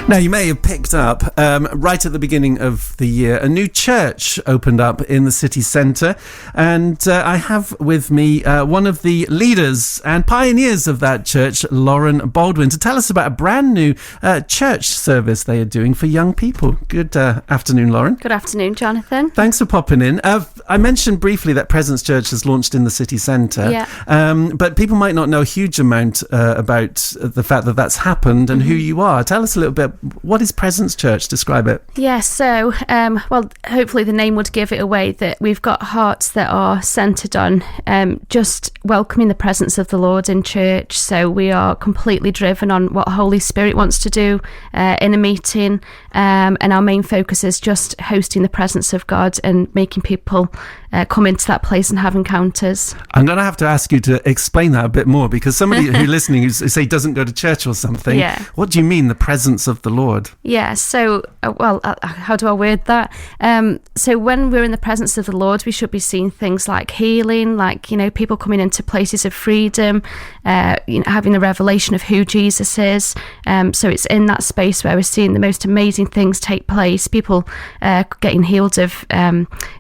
Now, you may have picked up, right at the beginning of the year, a new church opened up in the city centre. And I have with me one of the leaders and pioneers of that church, Lauren Baldwin, to tell us about a brand new church service they are doing for young people. Good afternoon, Lauren. Good afternoon, Jonathan. Thanks for popping in. I mentioned briefly that Presence Church has launched in the city centre. Yeah. But people might not know a huge amount about the fact that that's happened and who you are. Tell us a little bit. What is Presence Church? Describe it. Yeah, so, well, hopefully the name would give it away that we've got hearts that are centred on just welcoming the presence of the Lord in church. So we are completely driven on what Holy Spirit wants to do in a meeting. And our main focus is just hosting the presence of God and making people come into that place and have encounters. I'm going to have to ask you to explain that a bit more, because somebody who's listening who say doesn't go to church or something, what do you mean, the presence of the Lord? Yeah, so, how do I word that? So when we're in the presence of the Lord, we should be seeing things like healing, like, people coming into places of freedom, having a revelation of who Jesus is. So it's in that space where we're seeing the most amazing things take place, people getting healed of,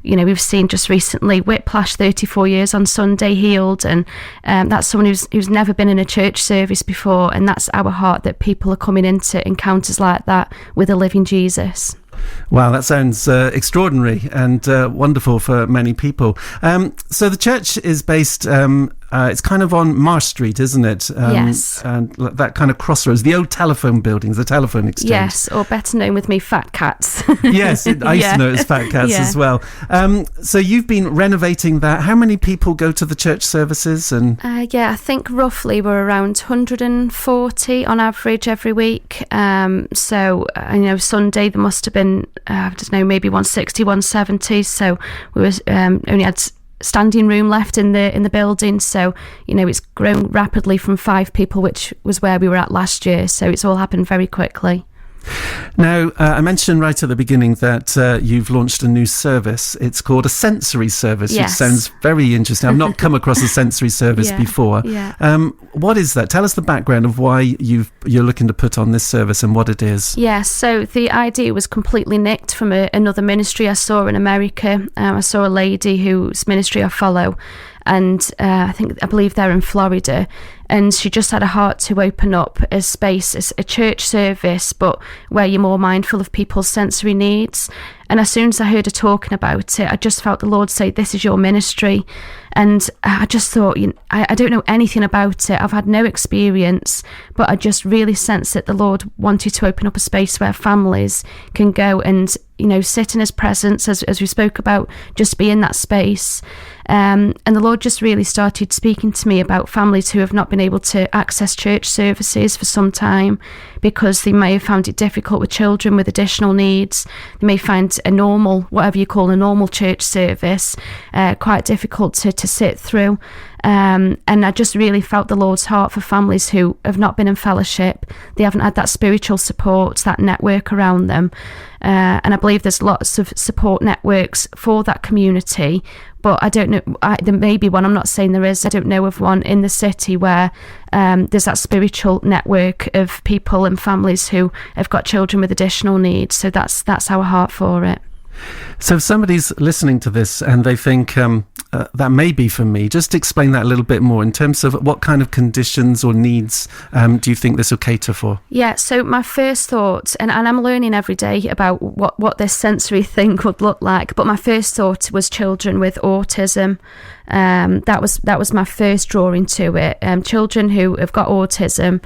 we've seen just recently Whiplash, 34 years on Sunday, healed, and that's someone who's never been in a church service before, and that's our heart, that people are coming into encounters like that with a living Jesus. Wow, that sounds extraordinary and wonderful for many people. So the church is based, it's kind of on Marsh Street, isn't it? Yes. And that kind of crossroads, the old telephone buildings, the telephone exchange. Yes, or better known with me, Fat Cats. Yes, I used to know it as Fat Cats as well. So you've been renovating that. How many people go to the church services? And I think roughly we're around 140 on average every week. So Sunday there must have been, maybe 160, 170. So we was only had standing room left in the building, so it's grown rapidly from 5 people, which was where we were at last year, so it's all happened very quickly. Now, I mentioned right at the beginning that you've launched a new service. It's called a sensory service, which sounds very interesting. I've not come across a sensory service before. What is that? Tell us the background of why you're looking to put on this service and what it is. Yeah, so the idea was completely nicked from another ministry I saw in America. I saw a lady whose ministry I follow, and I believe they're in Florida, and she just had a heart to open up a space, a church service, but where you're more mindful of people's sensory needs. And as soon as I heard her talking about it, I just felt the Lord say, this is your ministry. And I just thought, I don't know anything about it. I've had no experience, but I just really sensed that the Lord wanted to open up a space where families can go and, sit in his presence, as we spoke about, just be in that space. And the Lord just really started speaking to me about families who have not been able to access church services for some time because they may have found it difficult with children with additional needs. They may find a normal, whatever you call a normal church service, quite difficult to sit through. And I just really felt the Lord's heart for families who have not been in fellowship. They haven't had that spiritual support, that network around them. And I believe there's lots of support networks for that community, but I don't know, there may be one, I'm not saying there is, I don't know of one in the city where there's that spiritual network of people and families who have got children with additional needs. So that's our heart for it. So if somebody's listening to this and they think that may be for me, just explain that a little bit more in terms of what kind of conditions or needs do you think this will cater for? Yeah, so my first thought, and I'm learning every day about what this sensory thing would look like, but my first thought was children with autism. That was my first drawing to it. Children who have got autism,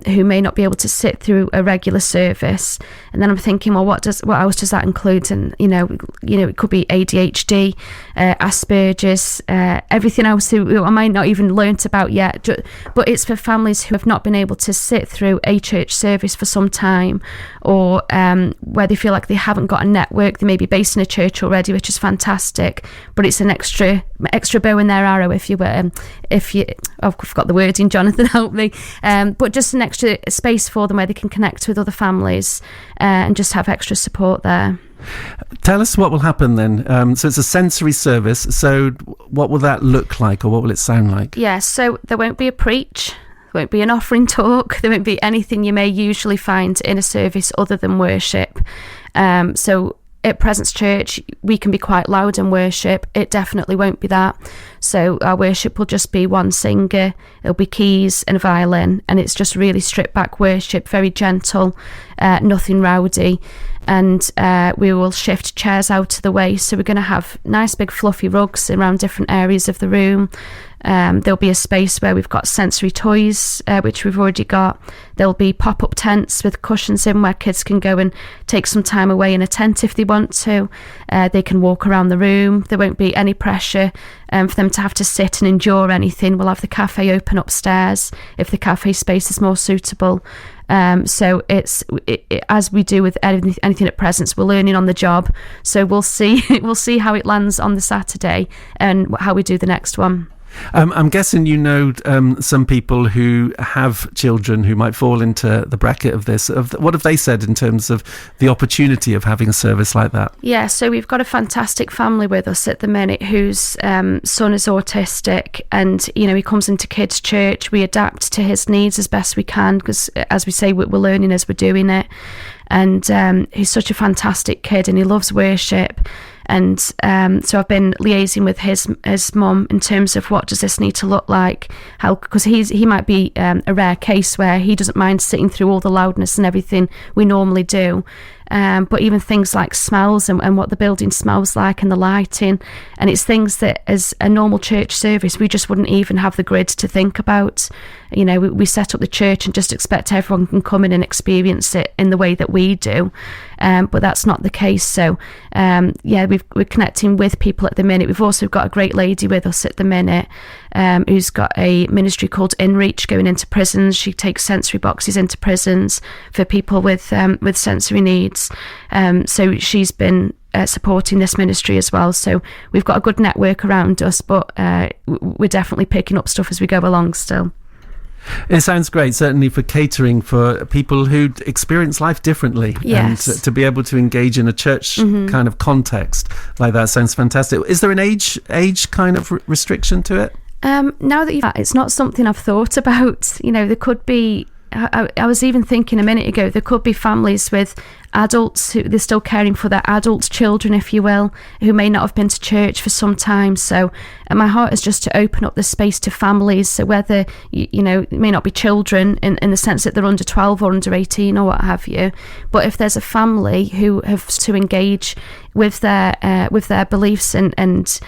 who may not be able to sit through a regular service. And then I'm thinking, well, what else does that include? And it could be ADHD, Asperger's, everything else who I might not even learnt about yet. But it's for families who have not been able to sit through a church service for some time, or where they feel like they haven't got a network. They may be based in a church already, which is fantastic, but it's an extra bow in their arrow, if you I've forgot the wording, Jonathan, help me, but just an extra space for them where they can connect with other families and just have extra support there. Tell us what will happen then. So it's a sensory service, so what will that look like, or what will it sound like? Yeah, so there won't be a preach. There won't be an offering talk. There won't be anything you may usually find in a service other than worship. So at Presence Church, we can be quite loud in worship. It definitely won't be that. So our worship will just be one singer. There'll be keys and a violin, and it's just really stripped back worship, very gentle, nothing rowdy. And we will shift chairs out of the way. So we're going to have nice big fluffy rugs around different areas of the room. There'll be a space where we've got sensory toys, which we've already got. There'll be pop-up tents with cushions in where kids can go and take some time away in a tent if they want to. They can walk around the room. There won't be any pressure for them to have to sit and endure anything. We'll have the cafe open upstairs if the cafe space is more suitable. So it's as we do with anything at Presence, we're learning on the job. So we'll see how it lands on the Saturday and how we do the next one. I'm guessing some people who have children who might fall into the bracket of this. What have they said in terms of the opportunity of having a service like that? Yeah, so we've got a fantastic family with us at the minute whose son is autistic, and he comes into kids' church. We adapt to his needs as best we can because, as we say, we're learning as we're doing it. And he's such a fantastic kid, and he loves worship. And so I've been liaising with his mum in terms of what does this need to look like, because he might be a rare case where he doesn't mind sitting through all the loudness and everything we normally do. But even things like smells and what the building smells like and the lighting, and it's things that as a normal church service we just wouldn't even have the grid to think about. We set up the church and just expect everyone can come in and experience it in the way that we do, but that's not the case. So we're connecting with people at the minute. We've also got a great lady with us at the minute who's got a ministry called InReach going into prisons. She takes sensory boxes into prisons for people with sensory needs. So she's been supporting this ministry as well. So we've got a good network around us, but we're definitely picking up stuff as we go along still. It sounds great, certainly for catering for people who experience life differently. Yes. And to be able to engage in a church kind of context like that sounds fantastic. Is there an age kind of restriction to it? Now that it's not something I've thought about. There could be, I was even thinking a minute ago, there could be families with adults who they're still caring for their adult children, if you will, who may not have been to church for some time. So my heart is just to open up the space to families. So whether it may not be children in the sense that they're under 12 or under 18 or what have you, but if there's a family who have to engage with their beliefs and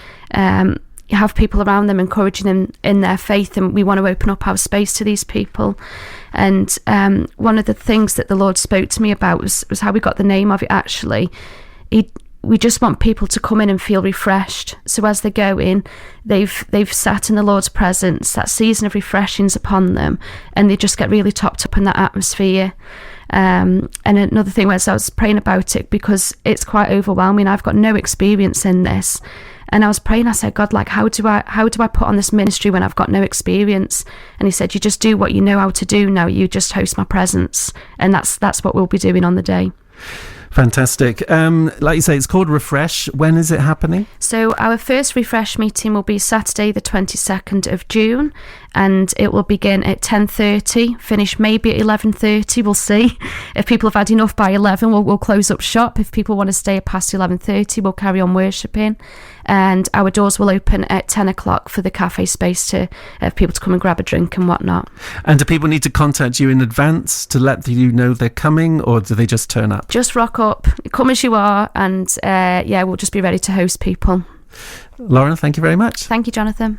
have people around them encouraging them in their faith, and we want to open up our space to these people. And one of the things that the Lord spoke to me about was how we got the name of it. Actually, we just want people to come in and feel refreshed. So as they go in, they've sat in the Lord's presence. That season of refreshing's upon them, and they just get really topped up in that atmosphere. And another thing was I was praying about it because it's quite overwhelming. I've got no experience in this. And I was praying, I said, God, how do I put on this ministry when I've got no experience? And he said, you just do what you know how to do now. You just host my presence. And that's what we'll be doing on the day. Fantastic. Like you say, it's called Refresh. When is it happening? So our first Refresh meeting will be Saturday the 22nd of June, and it will begin at 10:30, finish maybe at 11:30. We'll see. If people have had enough by 11, we'll close up shop. If people want to stay past 11:30, we'll carry on worshipping. And our doors will open at 10 o'clock for the cafe space to people to come and grab a drink and whatnot. And do people need to contact you in advance to let you know they're coming, or do they just turn up? Just rock up, come as you are, and we'll just be ready to host people. Lauren, thank you very much. Thank you, Jonathan.